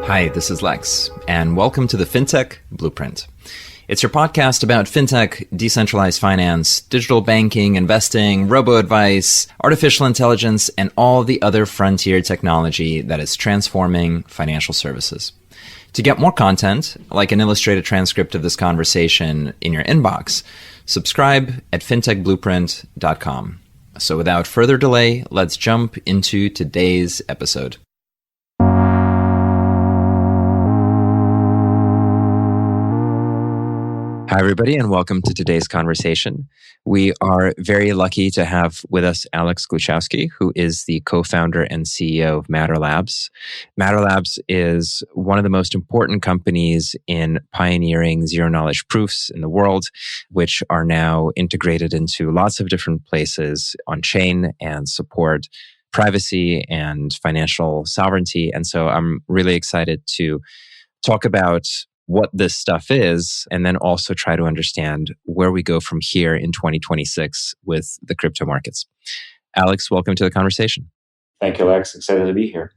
Hi, this is Lex, and welcome to the FinTech Blueprint. It's your podcast about fintech, decentralized finance, digital banking, investing, robo-advice, artificial intelligence, and all the other frontier technology that is transforming financial services. To get more content, like an illustrated transcript of this conversation in your inbox, subscribe at fintechblueprint.com. So without further delay, let's jump into today's episode. Hi, everybody, and welcome to today's conversation. We are very lucky to have with us Alex Gluchowski, who is the co-founder and CEO of Matter Labs. Matter Labs is one of the most important companies in pioneering zero-knowledge proofs in the world, which are now integrated into lots of different places on-chain and support privacy and financial sovereignty. And so I'm really excited to talk about what this stuff is, and then also try to understand where we go from here in 2026 with the crypto markets. Alex, welcome to the conversation. Thank you, Lex. Excited to be here.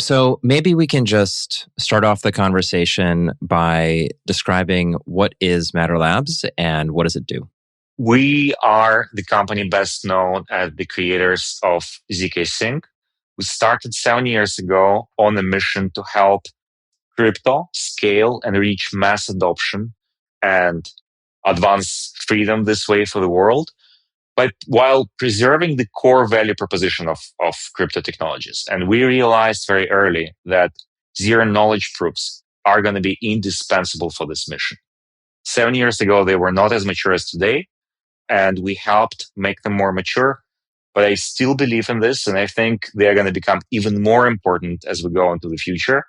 So maybe we can just start off the conversation by describing what is Matter Labs and what does it do? We are the company best known as the creators of ZK Sync. We started 7 years ago on a mission to help crypto scale and reach mass adoption and advance freedom this way for the world, but while preserving the core value proposition of crypto technologies. And we realized very early that zero knowledge proofs are going to be indispensable for this mission. 7 years ago, they were not as mature as today, and we helped make them more mature. But I still believe in this, and I think they're going to become even more important as we go into the future.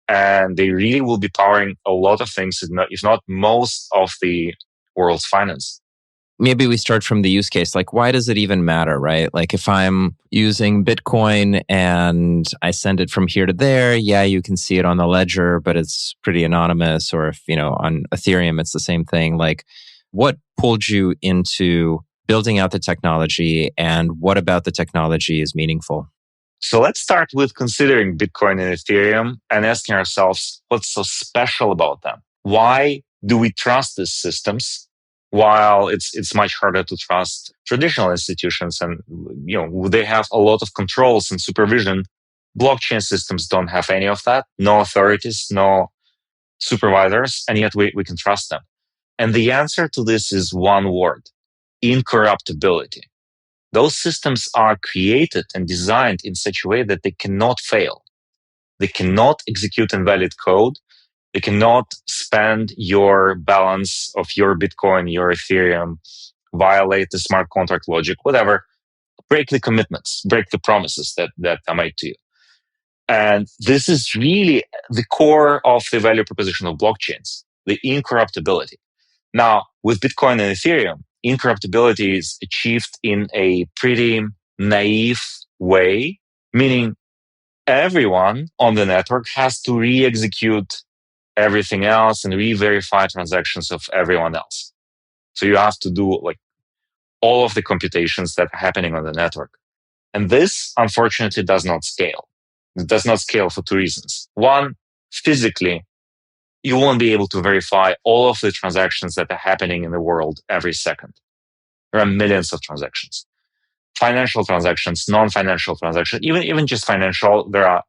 And they really will be powering a lot of things, if not most of the world's finance. Maybe we start from the use case. Like, why does it even matter, right? Like, if I'm using Bitcoin and I send it from here to there, yeah, you can see it on the ledger, but it's pretty anonymous. Or if, on Ethereum, it's the same thing. Like, what pulled you into building out the technology, and what about the technology is meaningful? So let's start with considering Bitcoin and Ethereum and asking ourselves, what's so special about them? Why do we trust these systems while it's much harder to trust traditional institutions? And, they have a lot of controls and supervision. Blockchain systems don't have any of that. No authorities, no supervisors, and yet we can trust them. And the answer to this is one word: incorruptibility. Those systems are created and designed in such a way that they cannot fail. They cannot execute invalid code. They cannot spend your balance of your Bitcoin, your Ethereum, violate the smart contract logic, whatever, break the commitments, break the promises that are made to you. And this is really the core of the value proposition of blockchains, the incorruptibility. Now, with Bitcoin and Ethereum, incorruptibility is achieved in a pretty naive way, meaning everyone on the network has to re-execute everything else and re-verify transactions of everyone else. So you have to do all of the computations that are happening on the network. And this, unfortunately, does not scale. It does not scale for two reasons. One, physically, you won't be able to verify all of the transactions that are happening in the world every second. There are millions of transactions. Financial transactions, non-financial transactions, even just financial, there are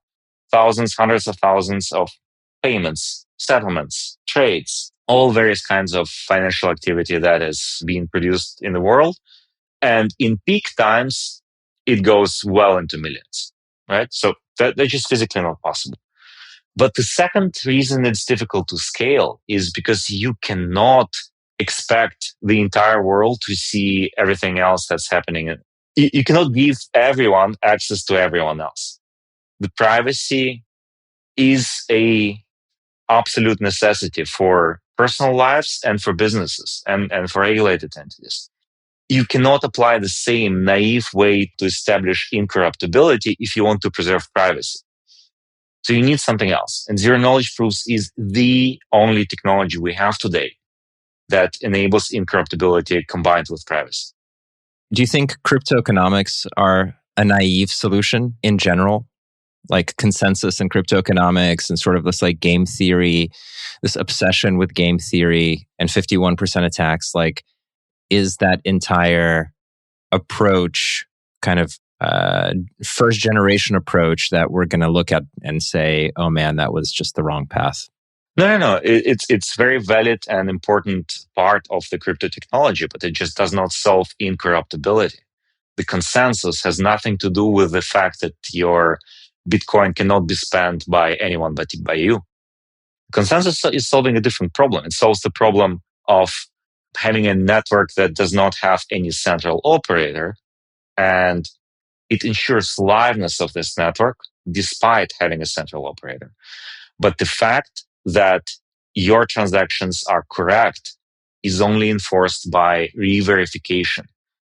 thousands, hundreds of thousands of payments, settlements, trades, all various kinds of financial activity that is being produced in the world. And in peak times, it goes well into millions, right? So that's just physically not possible. But the second reason it's difficult to scale is because you cannot expect the entire world to see everything else that's happening. You cannot give everyone access to everyone else. The privacy is a absolute necessity for personal lives and for businesses and for regulated entities. You cannot apply the same naive way to establish incorruptibility if you want to preserve privacy. So you need something else. And zero knowledge proofs is the only technology we have today that enables incorruptibility combined with privacy. Do you think crypto economics are a naive solution in general? like consensus in crypto economics and sort of this like game theory, this obsession with game theory and 51% attacks, like, is that entire approach kind of first generation approach that we're going to look at and say, oh man, that was just the wrong path? No. It's very valid and important part of the crypto technology, but it just does not solve incorruptibility. The consensus has nothing to do with the fact that your Bitcoin cannot be spent by anyone but by you. Consensus is solving a different problem. It solves the problem of having a network that does not have any central operator, and it ensures liveness of this network despite having a central operator. But the fact that your transactions are correct is only enforced by re-verification.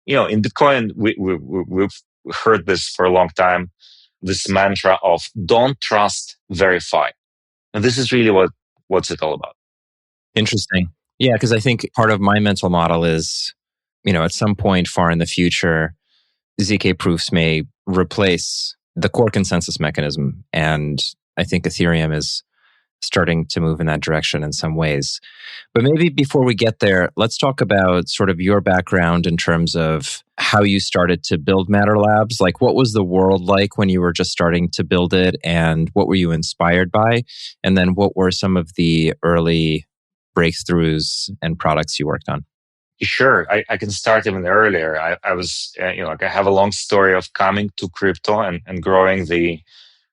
In Bitcoin, we've heard this for a long time, this mantra of don't trust, verify. And this is really what's it all about. Interesting. Yeah, because I think part of my mental model is, at some point far in the future, ZK proofs may replace the core consensus mechanism. And I think Ethereum is starting to move in that direction in some ways. But maybe before we get there, let's talk about sort of your background in terms of how you started to build Matter Labs. Like, what was the world like when you were just starting to build it, and what were you inspired by? And then what were some of the early breakthroughs and products you worked on? Sure, I can start even earlier. I was, I have a long story of coming to crypto and growing the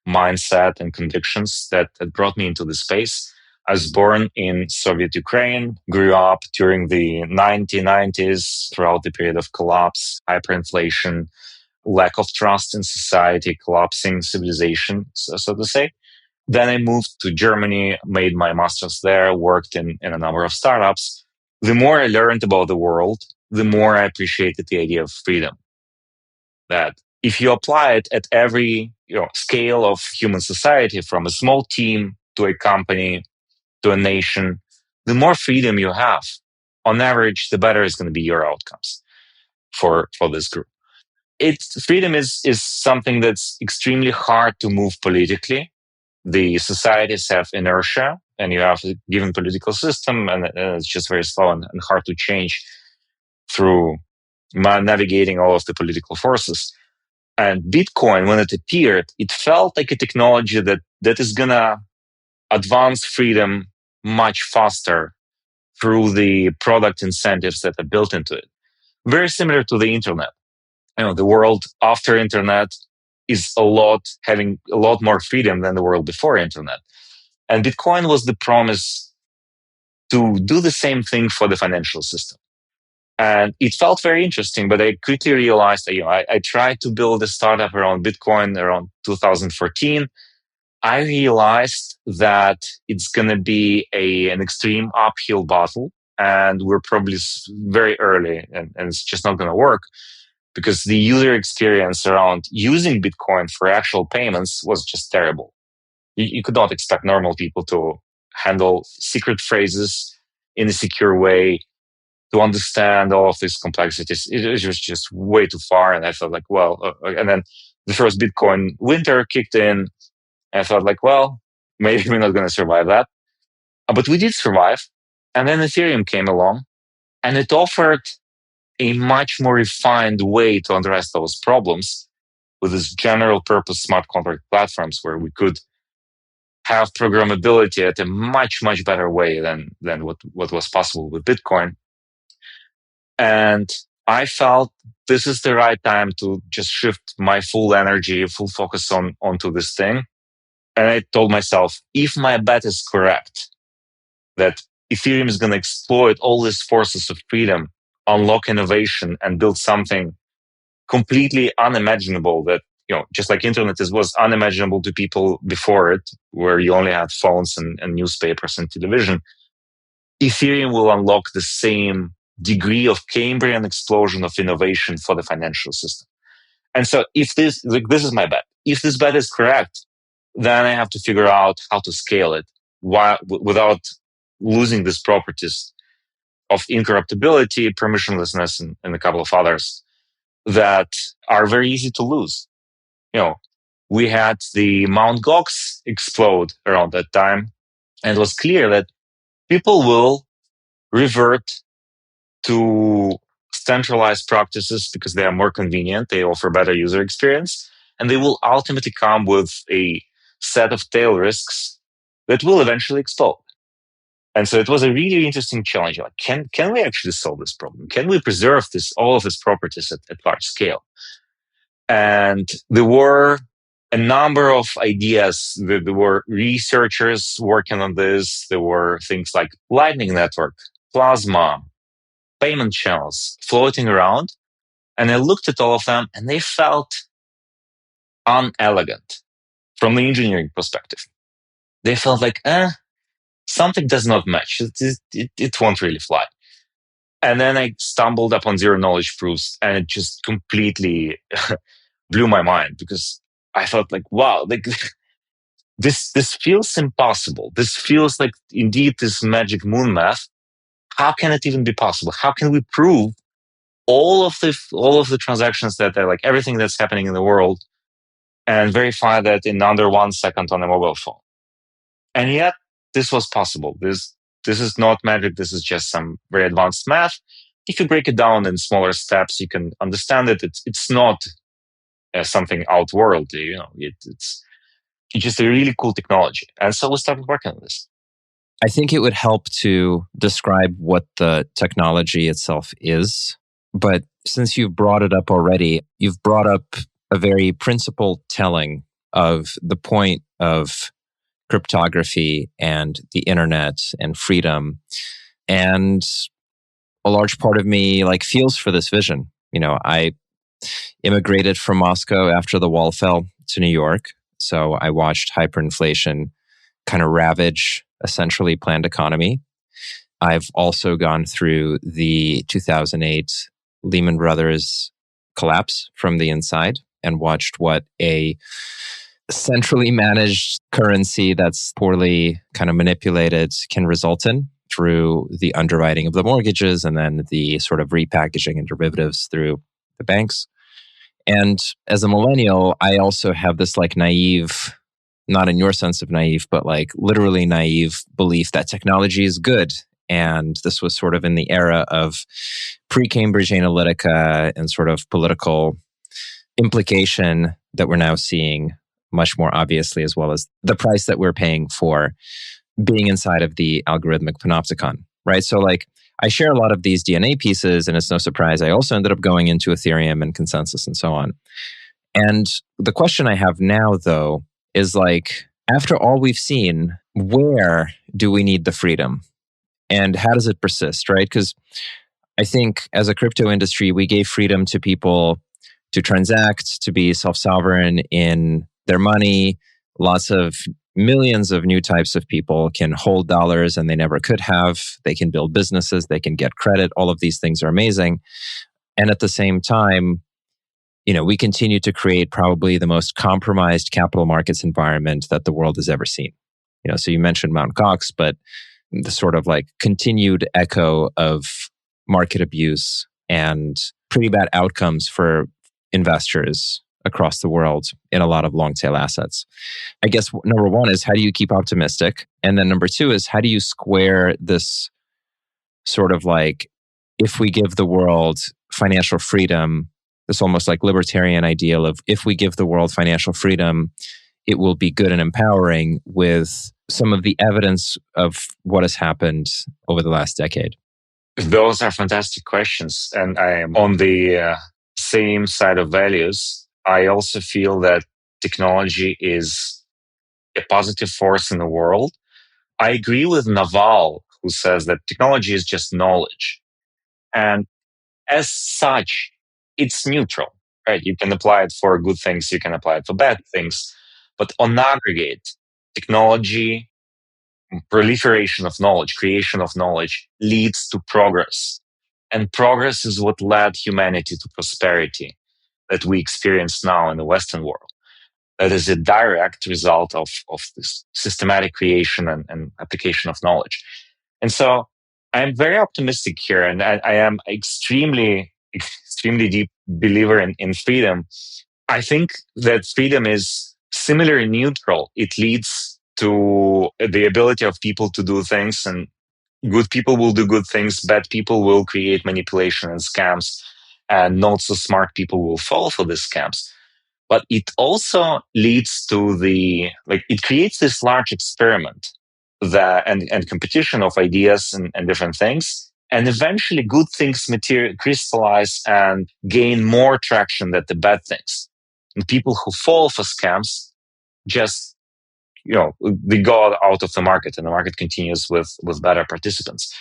mindset and convictions that brought me into the space. I was born in Soviet Ukraine, grew up during the 1990s, throughout the period of collapse, hyperinflation, lack of trust in society, collapsing civilization, so to say. Then I moved to Germany, made my master's there, worked in a number of startups. The more I learned about the world, the more I appreciated the idea of freedom. That if you apply it at every scale of human society, from a small team to a company to a nation, the more freedom you have, on average, the better is going to be your outcomes for this group. Freedom is something that's extremely hard to move politically. The societies have inertia, and you have a given political system, and it's just very slow and hard to change through navigating all of the political forces. And Bitcoin, when it appeared, it felt like a technology that is going to advance freedom much faster through the product incentives that are built into it. Very similar to the internet. The world after internet is having a lot more freedom than the world before internet. And Bitcoin was the promise to do the same thing for the financial system. And it felt very interesting, but I quickly realized that, I tried to build a startup around Bitcoin around 2014. I realized that it's going to be an extreme uphill battle, and we're probably very early, and it's just not going to work, because the user experience around using Bitcoin for actual payments was just terrible. You could not expect normal people to handle secret phrases in a secure way, to understand all of these complexities. It was just way too far. And I thought and then the first Bitcoin winter kicked in. And I thought maybe we're not going to survive that. But we did survive. And then Ethereum came along, and it offered a much more refined way to address those problems with this general purpose smart contract platforms, where we could have programmability at a much, much better way than what was possible with Bitcoin. And I felt this is the right time to just shift my full energy, full focus onto this thing. And I told myself, if my bet is correct, that Ethereum is going to exploit all these forces of freedom, unlock innovation, and build something completely unimaginable that, just like internet was unimaginable to people before it, where you only had phones and newspapers and television, Ethereum will unlock the same degree of Cambrian explosion of innovation for the financial system. And so if this is my bet. If this bet is correct, then I have to figure out how to scale it without losing these properties of incorruptibility, permissionlessness, and a couple of others that are very easy to lose. we had the Mount Gox explode around that time. And it was clear that people will revert to centralized practices because they are more convenient, they offer better user experience, and they will ultimately come with a set of tail risks that will eventually explode. And so it was a really interesting challenge. Like, can we actually solve this problem? Can we preserve all of these properties at large scale? And there were a number of ideas. There were researchers working on this. There were things like Lightning Network, Plasma, payment channels floating around. And I looked at all of them and they felt unelegant from the engineering perspective. They felt like, something does not match. It won't really fly. And then I stumbled upon zero knowledge proofs and it just completely blew my mind because I felt like, wow, like this feels impossible. This feels like indeed this magic moon math. How can it even be possible? How can we prove all of the transactions that are like everything that's happening in the world and verify that in under 1 second on a mobile phone? And yet this was possible. This is not magic. This is just some very advanced math. If you break it down in smaller steps, you can understand that it's not something outworldly. You know, it's just a really cool technology. And so we started working on this. I think it would help to describe what the technology itself is. But since you've brought it up already, you've brought up a very principled telling of the point of cryptography and the internet and freedom. And a large part of me like feels for this vision. You know, I immigrated from Moscow after the wall fell to New York. So I watched hyperinflation kind of ravage a centrally planned economy. I've also gone through the 2008 Lehman Brothers collapse from the inside and watched what a centrally managed currency that's poorly kind of manipulated can result in through the underwriting of the mortgages and then the sort of repackaging and derivatives through the banks. And as a millennial, I also have this like naive, not in your sense of naive, but like literally naive belief that technology is good. And this was sort of in the era of pre-Cambridge Analytica and sort of political implication that we're now seeing much more obviously, as well as the price that we're paying for being inside of the algorithmic panopticon, right? So like I share a lot of these DNA pieces, and it's no surprise I also ended up going into Ethereum and consensus and so on. And the question I have now, though, is like, after all we've seen, where do we need the freedom? And how does it persist, right? Because I think as a crypto industry, we gave freedom to people to transact, to be self-sovereign in their money. Lots of millions of new types of people can hold dollars and they never could have. They can build businesses, they can get credit. All of these things are amazing. And at the same time, you know, we continue to create probably the most compromised capital markets environment that the world has ever seen. You know, so you mentioned Mt. Gox, but the sort of like continued echo of market abuse and pretty bad outcomes for investors across the world in a lot of long tail assets. I guess number one is, how do you keep optimistic? And then number two is, how do you square this sort of like, if we give the world financial freedom, this almost like libertarian ideal of if we give the world financial freedom, it will be good and empowering, with some of the evidence of what has happened over the last decade? Those are fantastic questions. And I am on the same side of values. I also feel that technology is a positive force in the world. I agree with Naval, who says that technology is just knowledge. And as such, it's neutral, right? You can apply it for good things, you can apply it for bad things. But on aggregate, technology, proliferation of knowledge, creation of knowledge leads to progress. And progress is what led humanity to prosperity that we experience now in the Western world. That is a direct result of this systematic creation and application of knowledge. And so I'm very optimistic here, and I am extremely deep believer in freedom. I think that freedom is similarly neutral. It leads to the ability of people to do things, and good people will do good things. Bad people will create manipulation and scams, and not so smart people will fall for these scams. But it also leads to it creates this large experiment and competition of ideas and different things. And eventually good things crystallize and gain more traction than the bad things. And people who fall for scams just, they go out of the market, and the market continues with better participants.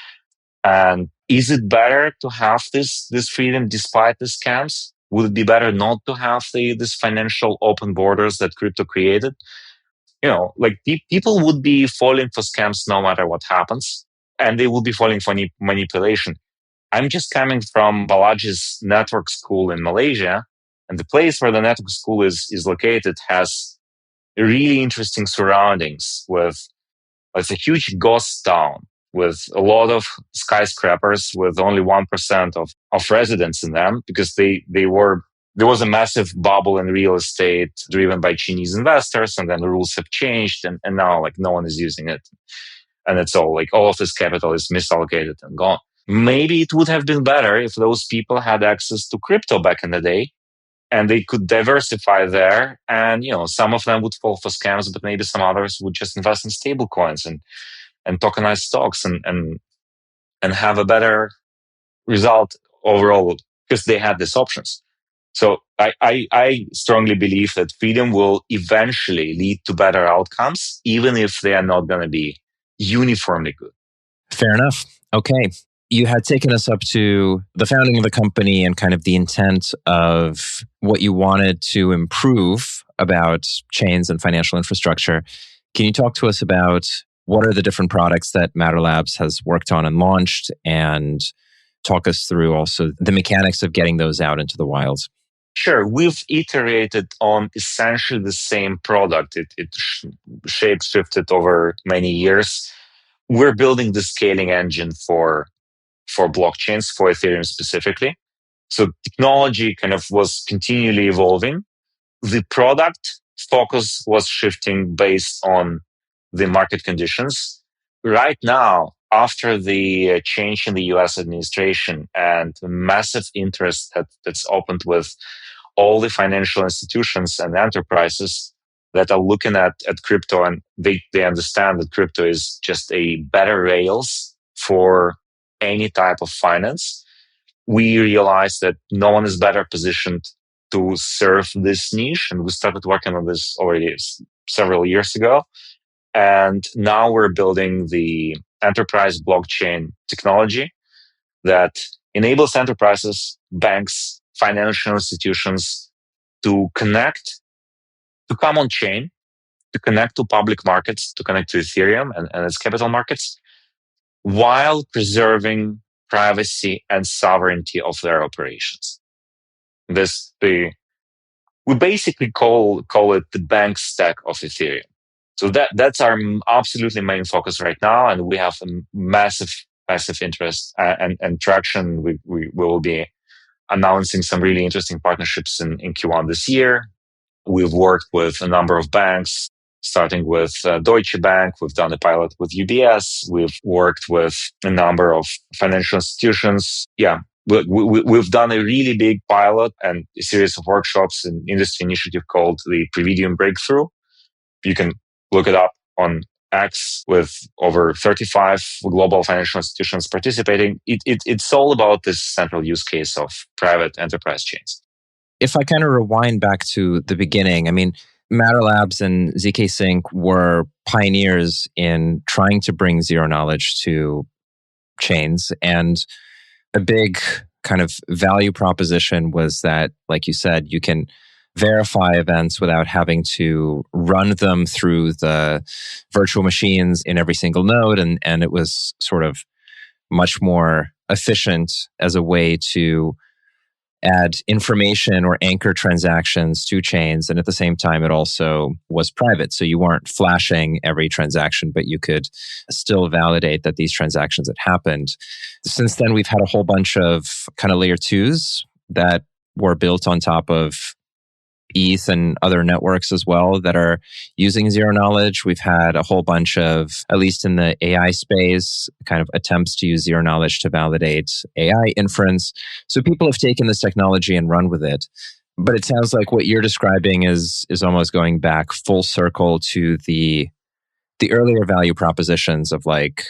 And is it better to have this freedom despite the scams? Would it be better not to have this financial open borders that crypto created? People would be falling for scams no matter what happens, and they will be falling for manipulation. I'm just coming from Balaji's network school in Malaysia, and the place where the network school is located has really interesting surroundings with it's a huge ghost town with a lot of skyscrapers with only 1% of residents in them, because there was a massive bubble in real estate driven by Chinese investors, and then the rules have changed, and now no one is using it. And it's all of this capital is misallocated and gone. Maybe it would have been better if those people had access to crypto back in the day, and they could diversify there. And, some of them would fall for scams, but maybe some others would just invest in stable coins and tokenize stocks and have a better result overall, because they had these options. So I strongly believe that freedom will eventually lead to better outcomes, even if they are not going to be uniformly good. Fair enough. Okay. You had taken us up to the founding of the company and kind of the intent of what you wanted to improve about chains and financial infrastructure. Can you talk to us about what are the different products that Matter Labs has worked on and launched, and talk us through also the mechanics of getting those out into the wild? Sure. We've iterated on essentially the same product. It shape-shifted over many years. We're building the scaling engine for blockchains, for Ethereum specifically. So technology kind of was continually evolving. The product focus was shifting based on the market conditions. Right now, after the change in the US administration and the massive interest that's opened with all the financial institutions and enterprises that are looking at crypto, and they understand that crypto is just a better rails for any type of finance, we realized that no one is better positioned to serve this niche. And we started working on this already several years ago. And now we're building the enterprise blockchain technology that enables enterprises, banks, financial institutions to connect, to come on chain, to connect to public markets, to connect to Ethereum and its capital markets, while preserving privacy and sovereignty of their operations. We basically call it the bank stack of Ethereum. So that's our absolutely main focus right now, and we have a massive interest and traction. We will be announcing some really interesting partnerships in Q1 this year. We've worked with a number of banks, starting with Deutsche Bank. We've done a pilot with UBS. We've worked with a number of financial institutions. Yeah, we've done a really big pilot and a series of workshops and industry initiative called the Presidio Breakthrough. You can look it up on X with over 35 global financial institutions participating. It's all about this central use case of private enterprise chains. If I kind of rewind back to the beginning, I mean, Matter Labs and ZK Sync were pioneers in trying to bring zero knowledge to chains. And a big kind of value proposition was that, like you said, you can verify events without having to run them through the virtual machines in every single node. And it was sort of much more efficient as a way to add information or anchor transactions to chains. And at the same time, it also was private. So you weren't flashing every transaction, but you could still validate that these transactions had happened. Since then, we've had a whole bunch of kind of layer twos that were built on top of ETH and other networks as well that are using zero knowledge. We've had a whole bunch of, at least in the AI space, kind of attempts to use zero knowledge to validate AI inference. So people have taken this technology and run with it. But it sounds like what you're describing is almost going back full circle to the earlier value propositions of like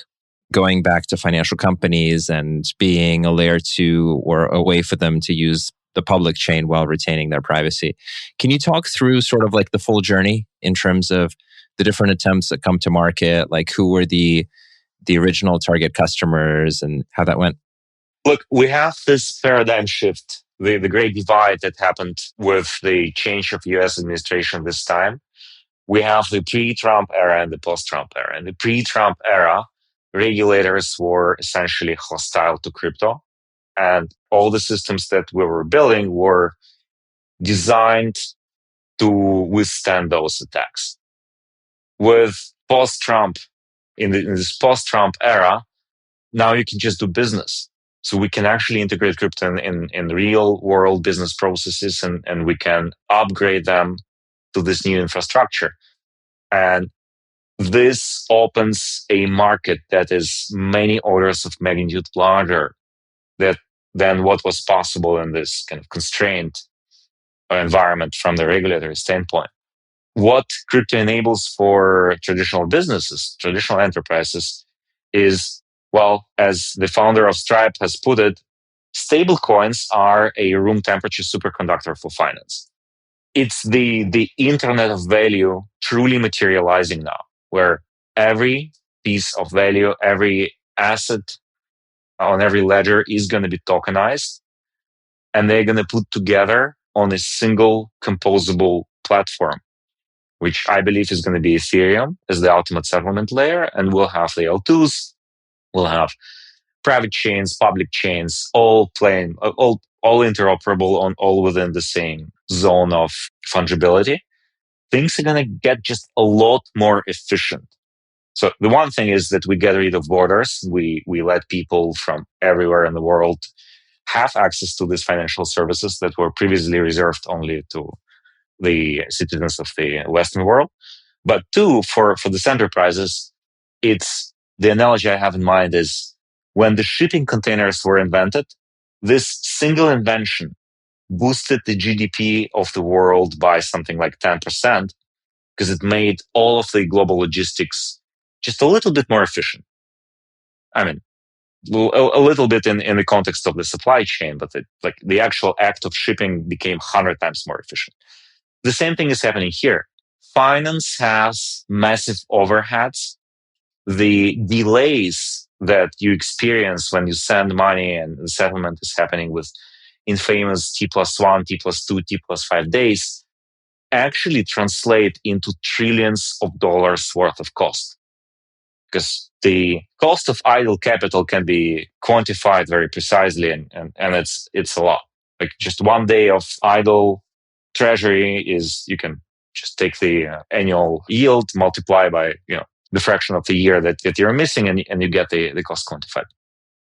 going back to financial companies and being a layer 2 or a way for them to use the public chain while retaining their privacy. Can you talk through sort of like the full journey in terms of the different attempts that come to market, like who were the original target customers and how that went? Look, we have this paradigm shift, the great divide that happened with the change of US administration this time. We have the pre-Trump era and the post-Trump era. In the pre-Trump era, regulators were essentially hostile to crypto. And all the systems that we were building were designed to withstand those attacks. With post-Trump, in this post-Trump era, now you can just do business. So we can actually integrate crypto in real world business processes and we can upgrade them to this new infrastructure. And this opens a market that is many orders of magnitude larger than what was possible in this kind of constrained environment from the regulatory standpoint. What crypto enables for traditional businesses, traditional enterprises, is, well, as the founder of Stripe has put it, stablecoins are a room temperature superconductor for finance. It's the internet of value truly materializing now, where every piece of value, every asset on every ledger is going to be tokenized, and they're going to put together on a single composable platform, which I believe is going to be Ethereum as the ultimate settlement layer. And we'll have the L2s, we'll have private chains, public chains, all interoperable, all within the same zone of fungibility. Things are going to get just a lot more efficient. So the one thing is that we get rid of borders. We let people from everywhere in the world have access to these financial services that were previously reserved only to the citizens of the Western world. But two, for these enterprises, it's the analogy I have in mind is when the shipping containers were invented, this single invention boosted the GDP of the world by something like 10% because it made all of the global logistics just a little bit more efficient. I mean, a little bit in the context of the supply chain, but the actual act of shipping became 100 times more efficient. The same thing is happening here. Finance has massive overheads. The delays that you experience when you send money and the settlement is happening with infamous T+1, T+2, T+5 days actually translate into trillions of dollars worth of cost. Because the cost of idle capital can be quantified very precisely, and it's a lot. Like just 1 day of idle treasury is, you can just take the annual yield, multiply by the fraction of the year that you're missing, and you get the cost quantified.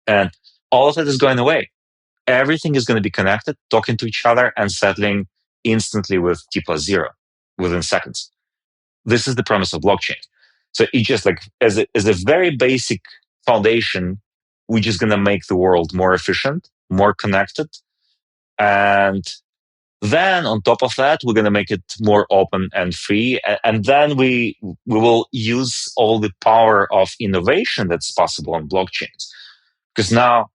And all of it is going away. Everything is going to be connected, talking to each other, and settling instantly with T+0 within seconds. This is the premise of blockchain. So it just like as a very basic foundation, we're just going to make the world more efficient, more connected. And then on top of that, we're going to make it more open and free. And then we will use all the power of innovation that's possible on blockchains. Because now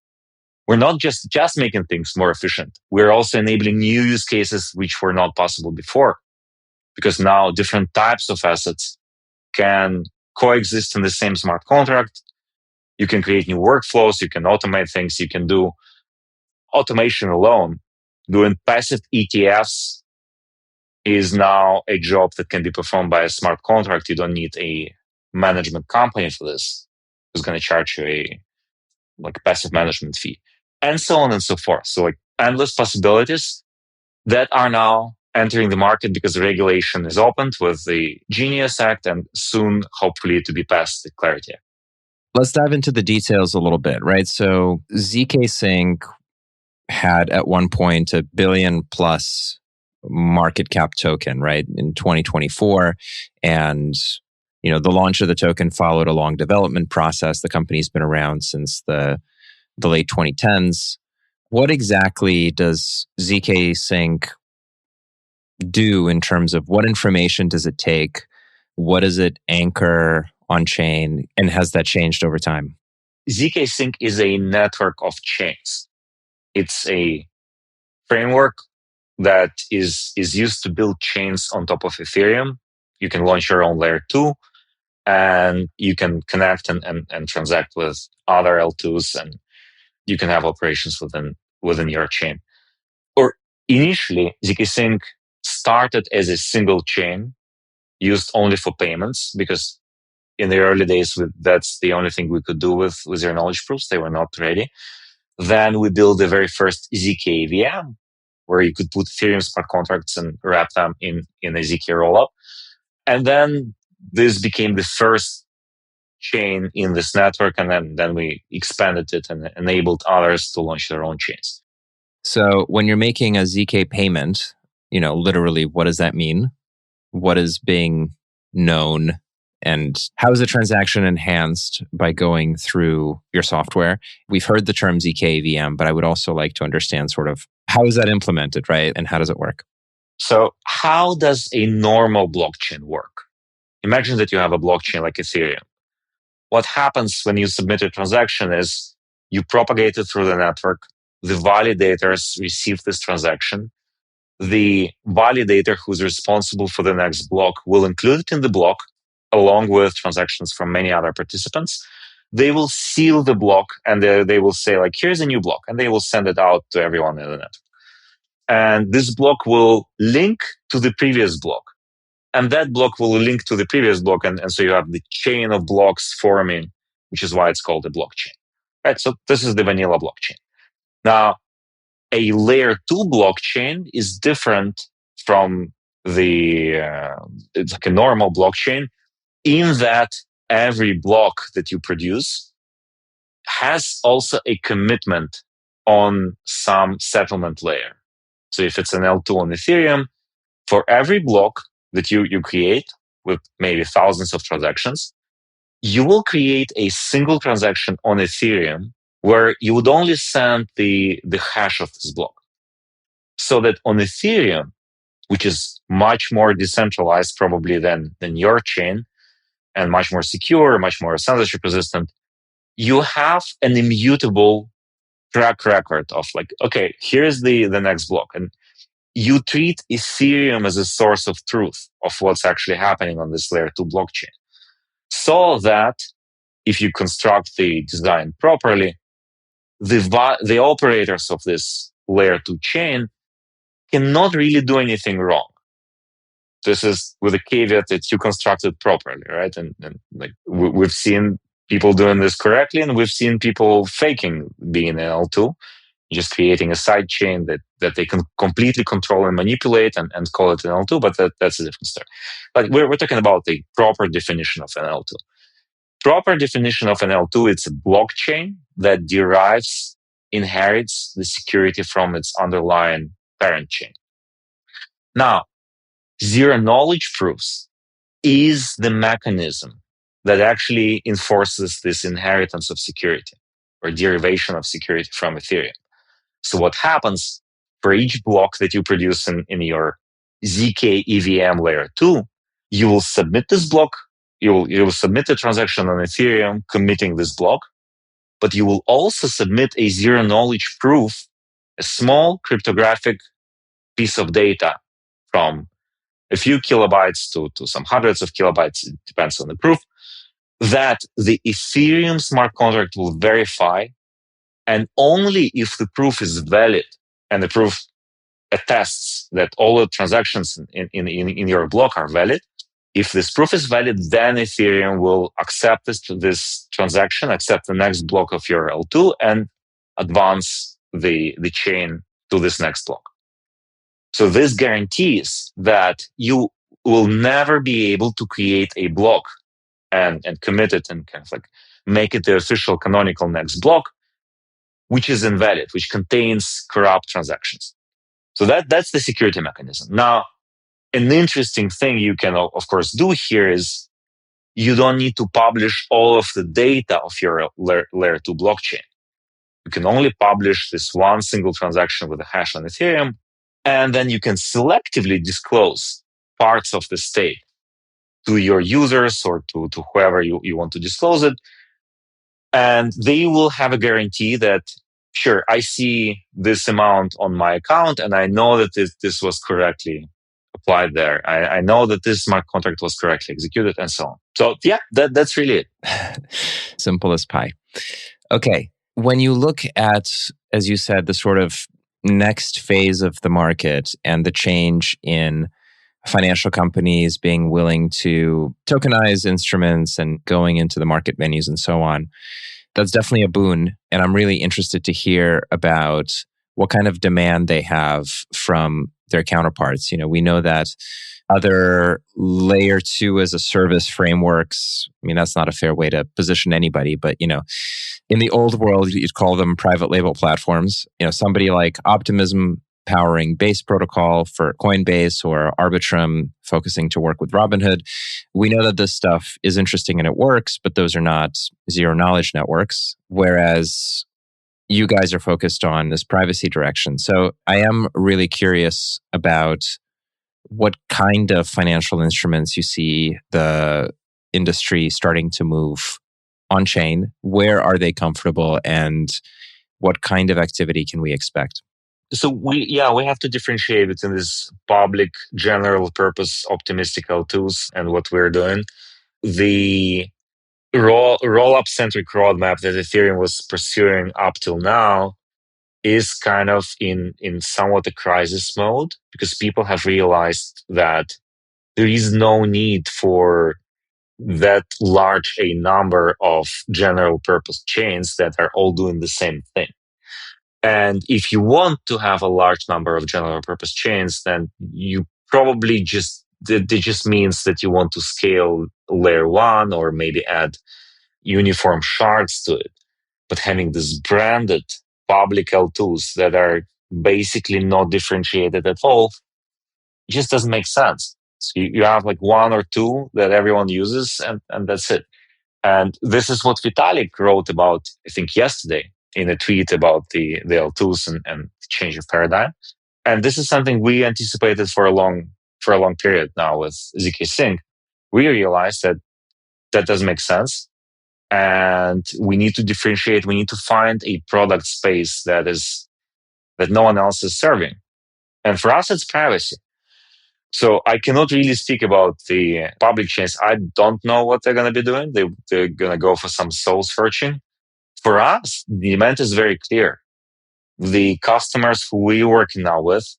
we're not just making things more efficient. We're also enabling new use cases which were not possible before. Because now different types of assets can coexist in the same smart contract. You can create new workflows. You can automate things. You can do automation alone. Doing passive ETFs is now a job that can be performed by a smart contract. You don't need a management company for this. Who's going to charge you a passive management fee, and so on and so forth. So endless possibilities that are now entering the market because the regulation is opened with the Genius Act and soon, hopefully, to be passed the Clarity Act. Let's dive into the details a little bit, right? So ZK Sync had at one point $1 billion plus market cap token, right, in 2024. And, the launch of the token followed a long development process. The company's been around since the late 2010s. What exactly does ZK Sync do in terms of what information does it take? What does it anchor on chain? And has that changed over time? ZK Sync is a network of chains. It's a framework that is used to build chains on top of Ethereum. You can launch your own layer 2, and you can connect and transact with other L2s, and you can have operations within your chain. Or initially, ZK Sync started as a single chain used only for payments, because in the early days, that's the only thing we could do with zero knowledge proofs. They were not ready. Then we built the very first ZK VM, where you could put Ethereum smart contracts and wrap them in a ZK rollup. And then this became the first chain in this network, and then we expanded it and enabled others to launch their own chains. So when you're making a ZK payment, literally, what does that mean? What is being known? And how is a transaction enhanced by going through your software? We've heard the term ZK VM, but I would also like to understand sort of how is that implemented, right? And how does it work? So how does a normal blockchain work? Imagine that you have a blockchain like Ethereum. What happens when you submit a transaction is you propagate it through the network. The validators receive this transaction. The validator who's responsible for the next block will include it in the block, along with transactions from many other participants. They will seal the block, and they will say, like, here's a new block, and they will send it out to everyone in the network. And this block will link to the previous block. And that block will link to the previous block. And so you have the chain of blocks forming, which is why it's called a blockchain. Right? So this is the vanilla blockchain. Now, a layer 2 blockchain is different from it's like a normal blockchain, in that every block that you produce has also a commitment on some settlement layer. So if it's an L2 on Ethereum, for every block that you create with maybe thousands of transactions, you will create a single transaction on Ethereum where you would only send the hash of this block. So that on Ethereum, which is much more decentralized probably than your chain, and much more secure, much more censorship resistant, you have an immutable track record of like, okay, here's the next block. And you treat Ethereum as a source of truth of what's actually happening on this layer 2 blockchain. So that if you construct the design properly, the operators of this layer 2 chain cannot really do anything wrong. This is with a caveat that you construct it properly, right? And like we've seen people doing this correctly, and we've seen people faking being an L2, just creating a side chain that they can completely control and manipulate and call it an L2, but that's a different story. Like we're talking about the proper definition of an L2. Proper definition of an L2, it's a blockchain that inherits the security from its underlying parent chain. Now, zero knowledge proofs is the mechanism that actually enforces this inheritance of security or derivation of security from Ethereum. So what happens for each block that you produce in your ZK EVM layer 2, you will submit this block, you will submit a transaction on Ethereum committing this block, but you will also submit a zero knowledge proof, a small cryptographic piece of data from a few kilobytes to some hundreds of kilobytes, it depends on the proof, that the Ethereum smart contract will verify. And only if the proof is valid and the proof attests that all the transactions in your block are valid, if this proof is valid, then Ethereum will accept this transaction, accept the next block of your L2, and advance the chain to this next block. So this guarantees that you will never be able to create a block and commit it and kind of like make it the official canonical next block, which is invalid, which contains corrupt transactions. So that's the security mechanism. Now, an interesting thing you can, of course, do here is you don't need to publish all of the data of your layer 2 blockchain. You can only publish this one single transaction with a hash on Ethereum, and then you can selectively disclose parts of the state to your users or to whoever you want to disclose it. And they will have a guarantee that, sure, I see this amount on my account and I know that this was correctly applied there. I know that this smart contract was correctly executed and so on. So yeah, that's really it. Simple as pie. Okay. When you look at, as you said, the sort of next phase of the market and the change in financial companies being willing to tokenize instruments and going into the market venues and so on, that's definitely a boon. And I'm really interested to hear about what kind of demand they have from their counterparts. We know that other layer 2 as a service frameworks, I mean, that's not a fair way to position anybody, but in the old world, you'd call them private label platforms. Somebody like Optimism powering Base protocol for Coinbase, or Arbitrum focusing to work with Robinhood. We know that this stuff is interesting and it works, but those are not zero knowledge networks. Whereas you guys are focused on this privacy direction. So I am really curious about what kind of financial instruments you see the industry starting to move on chain. Where are they comfortable, and what kind of activity can we expect? So we have to differentiate between this public general purpose optimistic L2s and what we're doing. The roll-up centric roadmap that Ethereum was pursuing up till now is kind of in somewhat a crisis mode, because people have realized that there is no need for that large a number of general purpose chains that are all doing the same thing. And if you want to have a large number of general purpose chains, then you probably it just means that you want to scale layer 1 or maybe add uniform shards to it. But having this branded public L2s that are basically not differentiated at all just doesn't make sense. So you have like one or two that everyone uses, and that's it. And this is what Vitalik wrote about, I think, yesterday in a tweet about the L2s and change of paradigm. And this is something we anticipated for a long period now with ZK Sync. We realized that doesn't make sense. And we need to differentiate. We need to find a product space that no one else is serving. And for us, it's privacy. So I cannot really speak about the public chains. I don't know what they're going to be doing. They're going to go for some soul searching. For us, the demand is very clear. The customers who we're working now with,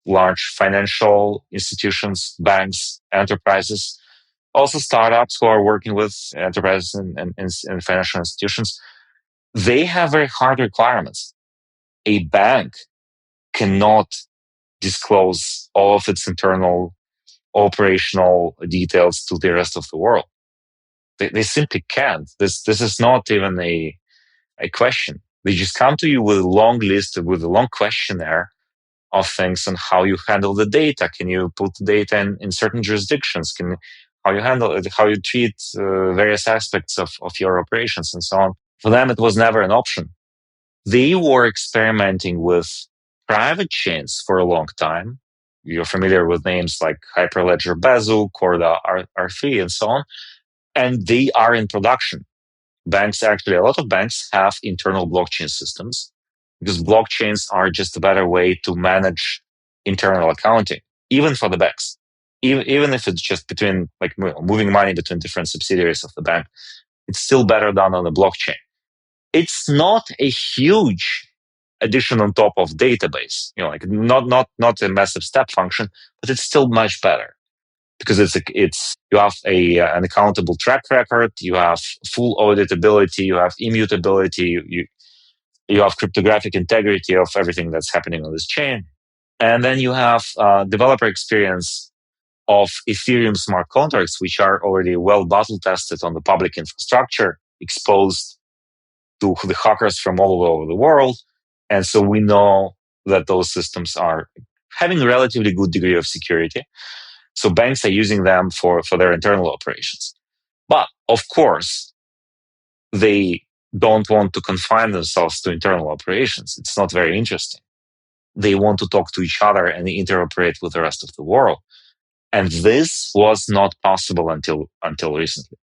large financial institutions, banks, enterprises, also startups who are working with enterprises and financial institutions, they have very hard requirements. A bank cannot disclose all of its internal operational details to the rest of the world. They simply can't. This is not even a question. They just come to you with a long list, with a long questionnaire of things on how you handle the data. Can you put the data in certain jurisdictions? How you handle it, how you treat various aspects of your operations and so on. For them, it was never an option. They were experimenting with private chains for a long time. You're familiar with names like Hyperledger Bezu, Corda R3, and so on. And they are in production. Banks, actually, a lot of banks have internal blockchain systems, because blockchains are just a better way to manage internal accounting, even for the banks. Even if it's just between, like, moving money between different subsidiaries of the bank, it's still better done on the blockchain. It's not a huge addition on top of database, like not a massive step function, but it's still much better, because you have an accountable track record, you have full auditability, you have immutability, you have cryptographic integrity of everything that's happening on this chain. And then you have developer experience of Ethereum smart contracts, which are already well battle tested on the public infrastructure, exposed to the hackers from all over the world. And so we know that those systems are having a relatively good degree of security. So banks are using them for their internal operations. But of course, they don't want to confine themselves to internal operations. It's not very interesting. They want to talk to each other and interoperate with the rest of the world. And this was not possible until recently.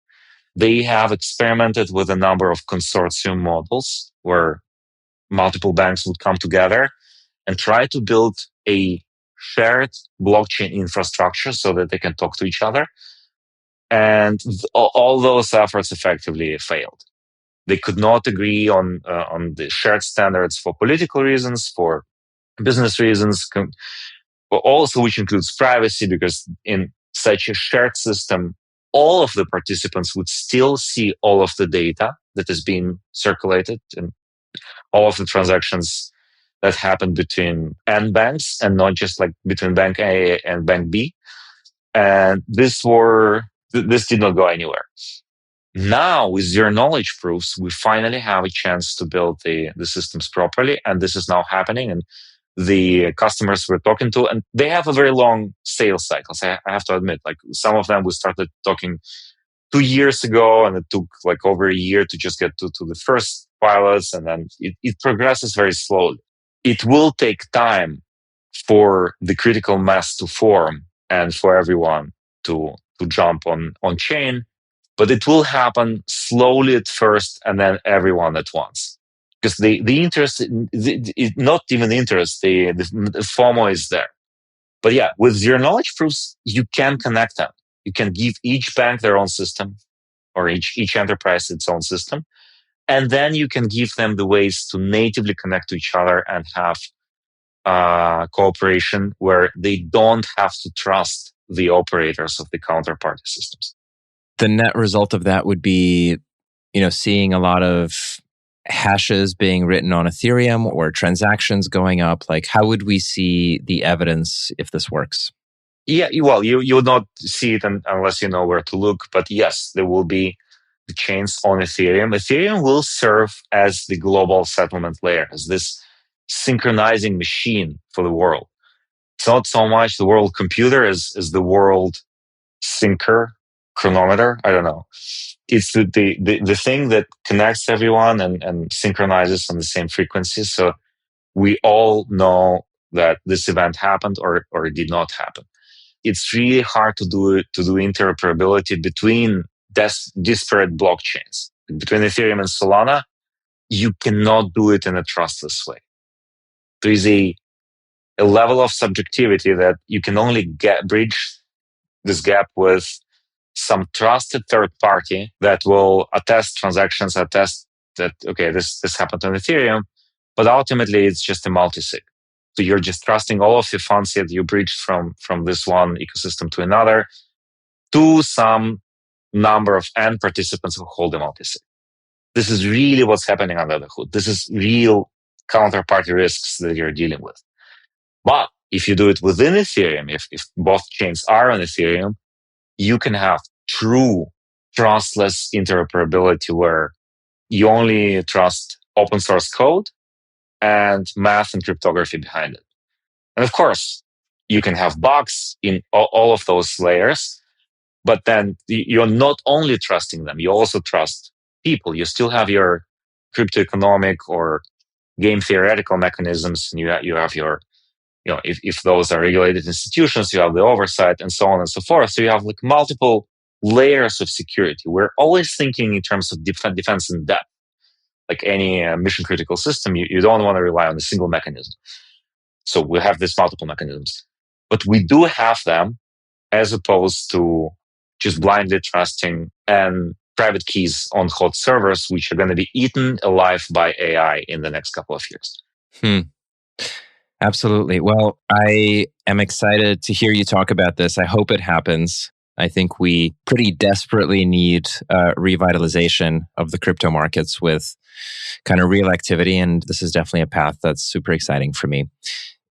They have experimented with a number of consortium models where multiple banks would come together and try to build a shared blockchain infrastructure so that they can talk to each other. And all those efforts effectively failed. They could not agree on the shared standards for political reasons, for business reasons, but also which includes privacy, because in such a shared system, all of the participants would still see all of the data that is being circulated and all of the transactions that happen between N banks and not just like between bank A and bank B. And this did not go anywhere. Now, with zero knowledge proofs, we finally have a chance to build the systems properly. And this is now happening. And the customers we're talking to, and they have a very long sales cycles. I have to admit, like some of them we started talking 2 years ago, and it took like over a year to just get to the first pilots. And then it progresses very slowly. It will take time for the critical mass to form and for everyone to jump on chain. But it will happen slowly at first and then everyone at once. Because the interest, not even interest, the FOMO is there. But yeah, with zero knowledge proofs, you can connect them. You can give each bank their own system or each enterprise its own system. And then you can give them the ways to natively connect to each other and have cooperation where they don't have to trust the operators of the counterparty systems. The net result of that would be, seeing a lot of hashes being written on Ethereum or transactions going up. Like, how would we see the evidence if this works? Yeah, well, you would not see it unless you know where to look. But yes, there will be the chains on Ethereum. Ethereum will serve as the global settlement layer, as this synchronizing machine for the world. It's not so much the world computer as the world syncer, chronometer. I don't know. It's the thing that connects everyone and synchronizes on the same frequency. So we all know that this event happened or it did not happen. It's really hard to do interoperability between disparate blockchains. Between Ethereum and Solana, you cannot do it in a trustless way. There is a level of subjectivity that you can only bridge this gap with some trusted third party that will attest transactions, attest that, okay, this happened on Ethereum, but ultimately it's just a multisig. So you're just trusting all of the funds that you bridged from this one ecosystem to another to some number of end participants who hold the multisig. This is really what's happening under the hood. This is real counterparty risks that you're dealing with. But if you do it within Ethereum, if both chains are on Ethereum, you can have true trustless interoperability where you only trust open source code and math and cryptography behind it. And of course, you can have bugs in all of those layers, but then you're not only trusting them, you also trust people. You still have your crypto economic or game theoretical mechanisms, and you have your, if those are regulated institutions, you have the oversight and so on and so forth. So you have like multiple layers of security. We're always thinking in terms of defense in depth. Like any mission critical system, you don't want to rely on a single mechanism. So we have these multiple mechanisms, but we do have them as opposed to just blindly trusting and private keys on hot servers, which are going to be eaten alive by AI in the next couple of years. Absolutely. Well, I am excited to hear you talk about this. I hope it happens. I think we pretty desperately need revitalization of the crypto markets with kind of real activity. And this is definitely a path that's super exciting for me.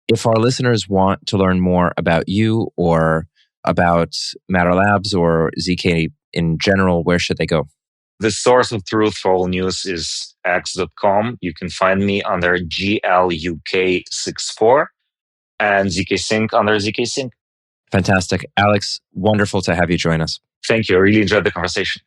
If our listeners want to learn more about you or about Matter Labs or ZK in general, where should they go? The source of truth for all news is x.com. You can find me under GLUK64. and ZK Sync under ZK Sync. Fantastic. Alex, wonderful to have you join us. Thank you. I really enjoyed the conversation.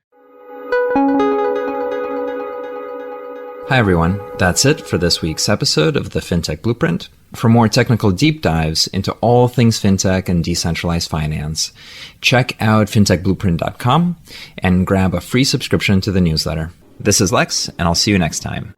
Hi, everyone. That's it for this week's episode of the FinTech Blueprint. For more technical deep dives into all things fintech and decentralized finance, check out fintechblueprint.com and grab a free subscription to the newsletter. This is Lex, and I'll see you next time.